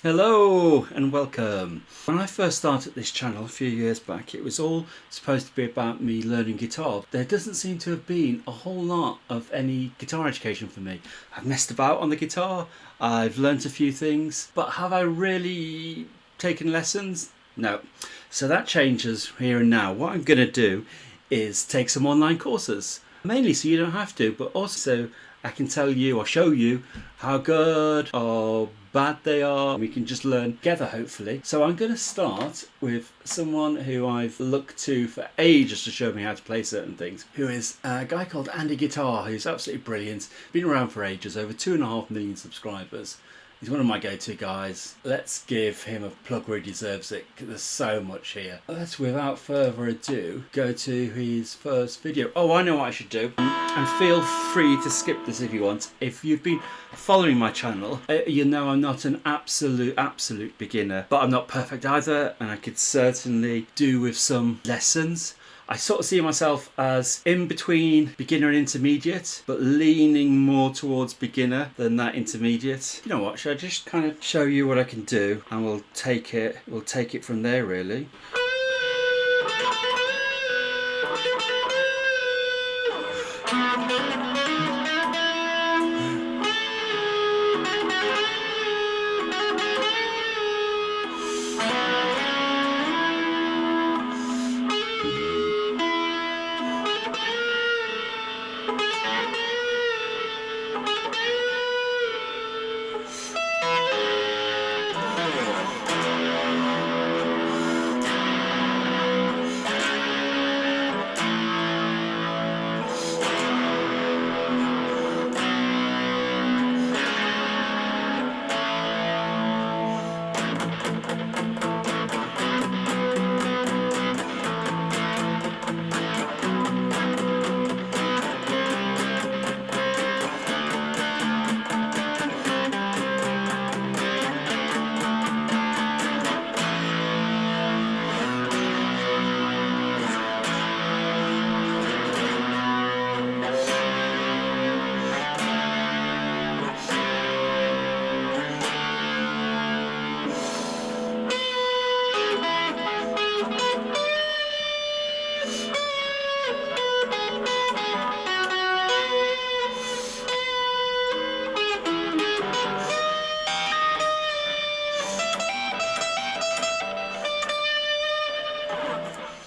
Hello and welcome. When I first started this channel a few years back, it was all supposed to be about me learning guitar. There doesn't seem to have been a whole lot of any guitar education for me. I've messed about on the guitar, I've learnt a few things, but have I really taken lessons? No. So that changes here and now. What I'm going to do is take some online courses, mainly so you don't have to, but also I can tell you or show you how good or bad they are. We can just learn together, hopefully. So I'm going to start with someone who I've looked to for ages to show me how to play certain things, who is a guy called Andy Guitar, who's absolutely brilliant. Been around for ages, over 2.5 million subscribers. He's one of my go-to guys. Let's give him a plug where he deserves it, because there's so much here. Let's, without further ado, go to his first video. Oh, I know what I should do. And feel free to skip this if you want. If you've been following my channel, you know I'm not an absolute beginner, but I'm not perfect either, and I could certainly do with some lessons. I sort of see myself as in between beginner and intermediate, but leaning more towards beginner than that intermediate. You know what, should I just kind of show you what I can do, and we'll take it from there, really.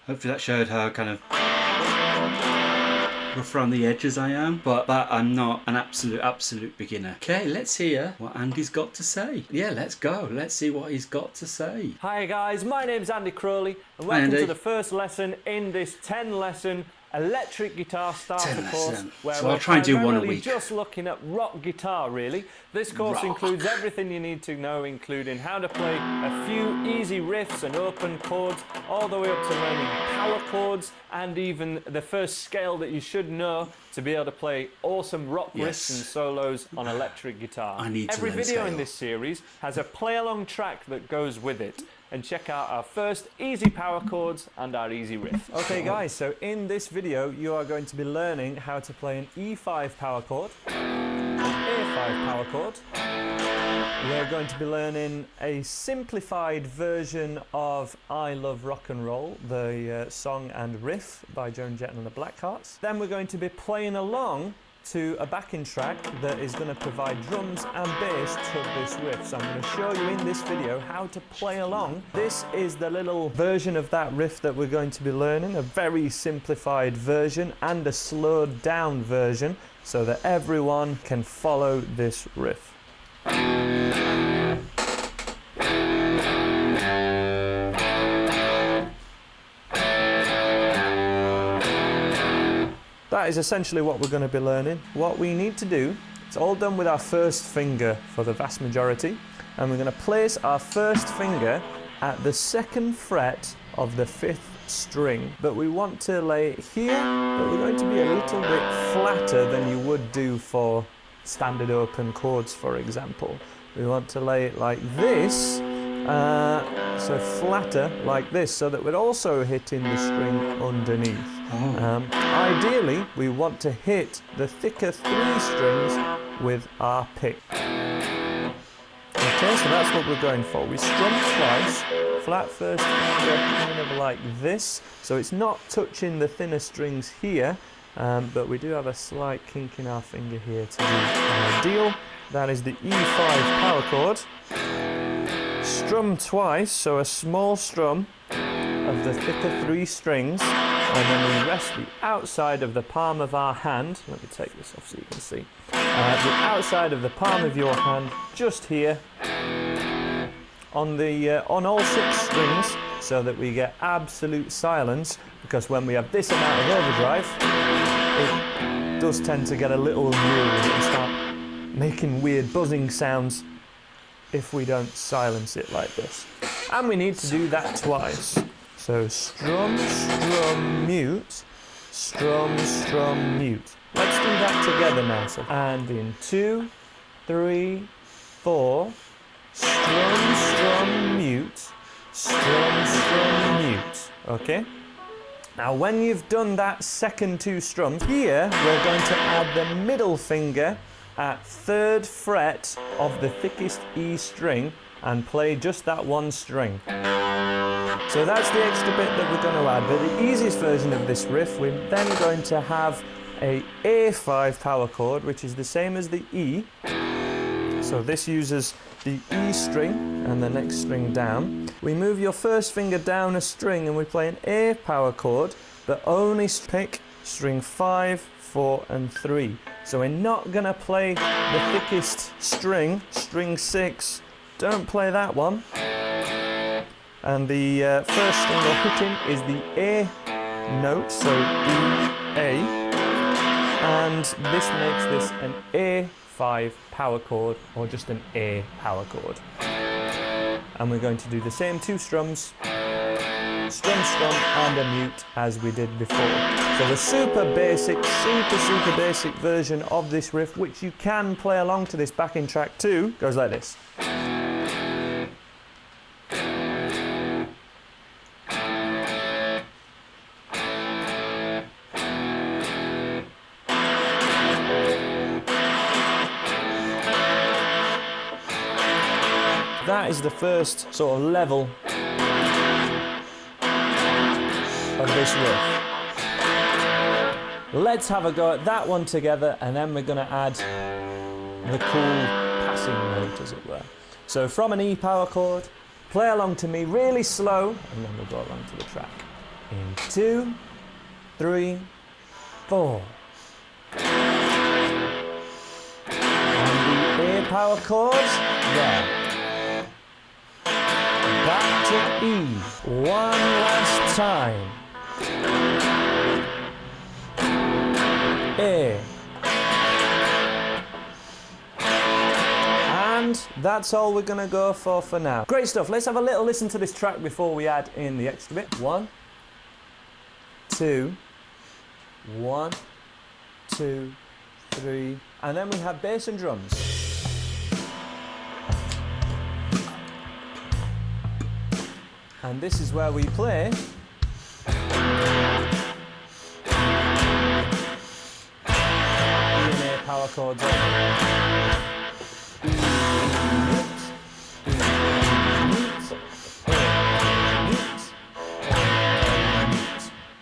Hopefully that showed how kind of rough around the edges I am, but that I'm not an absolute beginner. Okay, let's hear what Andy's got to say. Yeah, let's go. Let's see what he's got to say. Hi guys, my name's Andy Crowley, and welcome to the first lesson in this 10-lesson electric guitar starter course, where so I'll try and do one a week. Just looking at rock guitar, really. This course includes everything you need to know, including how to play a few easy riffs and open chords, all the way up to learning power chords, and even the first scale that you should know to be able to play awesome rock riffs and solos on electric guitar. Every video in this series has a play-along track that goes with it. And check out our first easy power chords and our easy riff. Okay guys, so in this video you are going to be learning how to play an E5 power chord, an A5 power chord. We're going to be learning a simplified version of I Love Rock and Roll, the song and riff by Joan Jett and the Blackhearts. Then we're going to be playing along to a backing track that is going to provide drums and bass to this riff. So I'm going to show you in this video how to play along. This is the little version of that riff that we're going to be learning, a very simplified version and a slowed down version so that everyone can follow this riff. That is essentially what we're going to be learning. What we need to do, it's all done with our first finger for the vast majority, and we're going to place our first finger at the 2nd fret of the 5th string, but we want to lay it here, but we're going to be a little bit flatter than you would do for standard open chords, for example. We want to lay it like this, so flatter like this, so that we're also hitting the string underneath. Ideally, we want to hit the thicker 3 strings with our pick. Okay, so that's what we're going for. We strum twice, flat first finger, kind of like this. So it's not touching the thinner strings here, but we do have a slight kink in our finger here to do ideal. That is the E5 power chord. Strum twice, so a small strum of the thicker 3 strings, and then we rest the outside of the palm of our hand. Let me take this off so you can see. The outside of the palm of your hand, just here, on all 6 strings, so that we get absolute silence. Because when we have this amount of overdrive, it does tend to get a little unruly and start making weird buzzing sounds if we don't silence it like this. And we need to do that twice. So strum, strum, mute, strum, strum, mute. Let's do that together now. So, and in 2, 3, 4, strum, strum, mute, strum, strum, mute. Okay? Now when you've done that second 2 strums, here we're going to add the middle finger at 3rd fret of the thickest E string and play just that 1 string. So that's the extra bit that we're going to add. But the easiest version of this riff, we're then going to have a A5 power chord, which is the same as the E. So this uses the E string and the next string down. We move your first finger down a string and we play an A power chord, but only pick string 5, 4 and 3. So we're not going to play the thickest string, string 6. Don't play that one. And the first string we're hitting is the A note, so E, A. And this makes this an A5 power chord, or just an A power chord. And we're going to do the same 2 strums, strum, strum, and a mute as we did before. So the super basic version of this riff, which you can play along to this backing track too, goes like this. That is the first sort of level of this riff. Let's have a go at that one together, and then we're going to add the cool passing note, as it were. So from an E power chord, play along to me really slow, and then we'll go along to the track. In 2, 3, 4. And the A power chords, there. Back to E, one last time. A. And that's all we're going to go for now. Great stuff. Let's have a little listen to this track before we add in the extra bit. 1, 2, 1, 2, 3, and then we have bass and drums. And this is where we play E and A power chords on.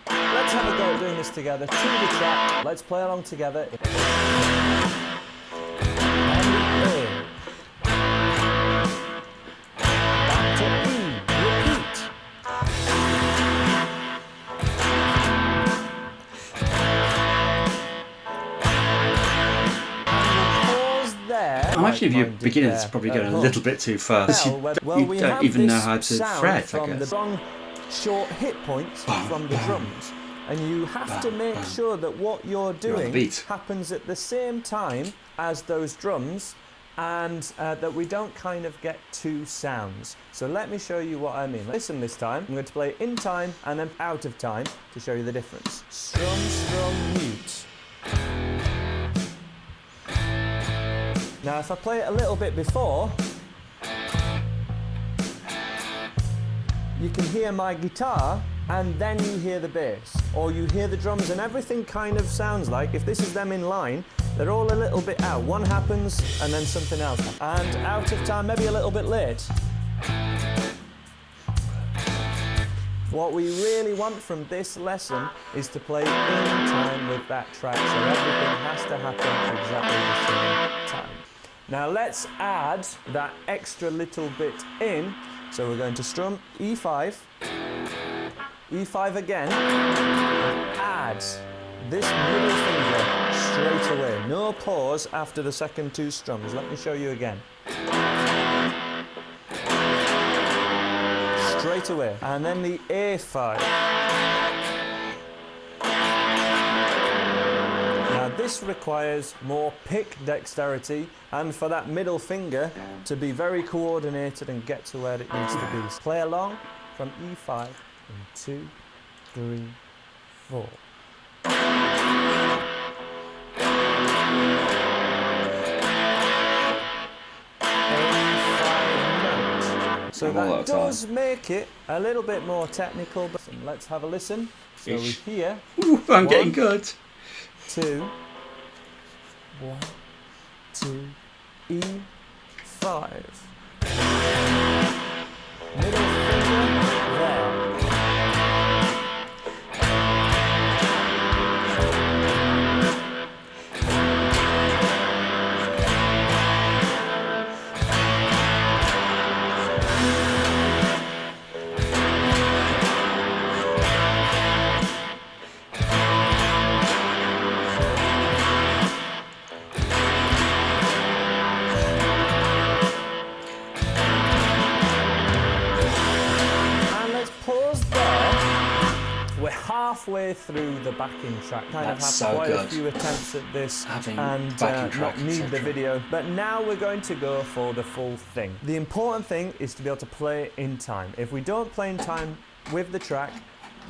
Let's have a go at doing this together to the track. Let's play along together. Actually, if you're beginning, it's probably going a little bit too fast. You don't even know how to fret, I guess. The strong, short hit points from the drums. And you have to make sure that what you're doing happens at the same time as those drums, and that we don't kind of get 2 sounds. So let me show you what I mean. Listen this time. I'm going to play in time and then out of time to show you the difference. Strum, strum, mute. Now if I play it a little bit before, you can hear my guitar and then you hear the bass, or you hear the drums, and everything kind of sounds like, if this is them in line, They're all a little bit out. One happens and then something else. And out of time, maybe a little bit late. What we really want from this lesson is to play in time with that track, so everything has to happen exactly the same time. Now let's add that extra little bit in. So we're going to strum E5, E5 again, and add this middle finger straight away. No pause after the second two strums. Let me show you again. Straight away. And then the A5. Now this requires more pick dexterity and for that middle finger to be very coordinated and get to where it needs to be. Play along from E5 in 2, 3, 4. So that does make it a little bit more technical, but let's have a listen. So we hear. Ooh, I'm getting good. 2, 1, 2, E5. Middle finger there. Halfway through the backing track. Kind of have quite a few attempts at this and not need the video. But now we're going to go for the full thing. The important thing is to be able to play in time. If we don't play in time with the track,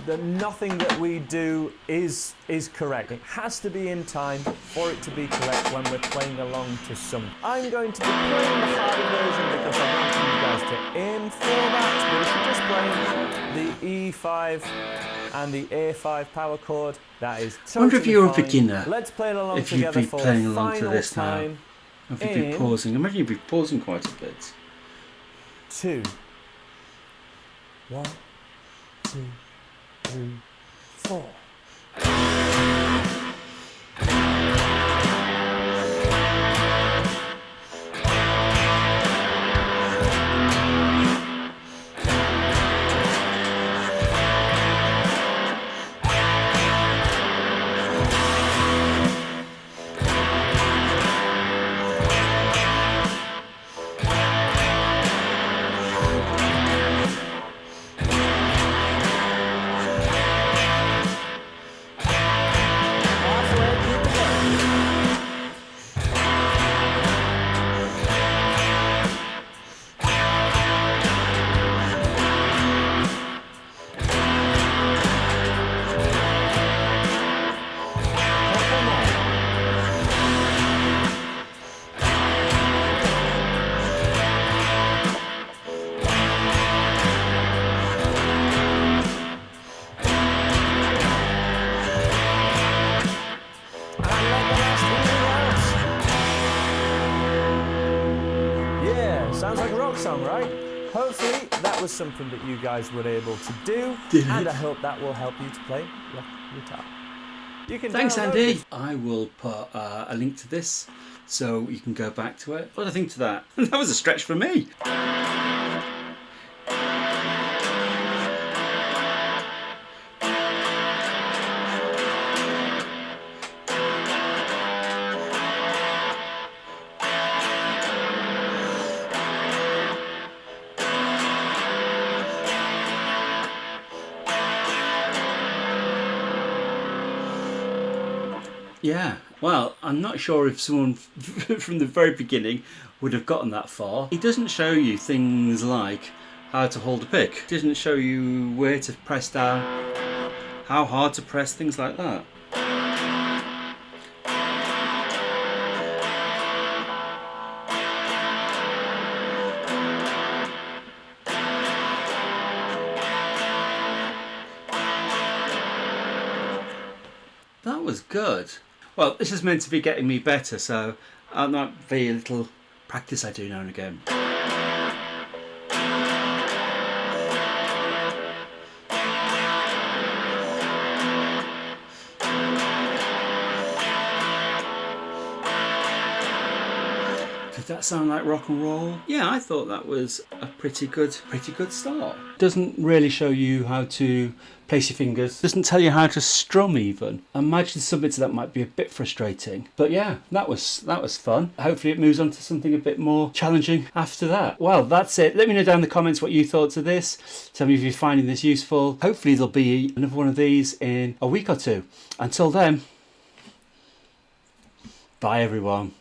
then nothing that we do is correct. It has to be in time for it to be correct when we're playing along to some. I'm going to be playing the harder version because I want you guys to aim for that. But if you're just playing the E5 and the A5 power chord, that is totally fine. I wonder if you're a beginner. Let's play it along if together you'd be for playing the along to final this time. Now. If you'd be pausing, imagine you'd be pausing quite a bit. 2, 1, 2, 3, 4. Sounds like a rock song, right? Hopefully that was something that you guys were able to do, and I hope that will help you to play rock guitar. You can Thanks, Andy. I will put a link to this so you can go back to it. What do I think to that? That was a stretch for me. Yeah, well, I'm not sure if someone from the very beginning would have gotten that far. It doesn't show you things like how to hold a pick. It doesn't show you where to press down, how hard to press, things like that. That was good. Well, this is meant to be getting me better, so that might be a little practice I do now and again. Did that sound like rock and roll? Yeah, I thought that was a pretty good start. Doesn't really show you how to place your fingers. Doesn't tell you how to strum even. I imagine some bits of that might be a bit frustrating. But yeah, that was fun. Hopefully it moves on to something a bit more challenging after that. Well, that's it. Let me know down in the comments what you thought of this. Tell me if you're finding this useful. Hopefully there'll be another one of these in a week or two. Until then, bye everyone.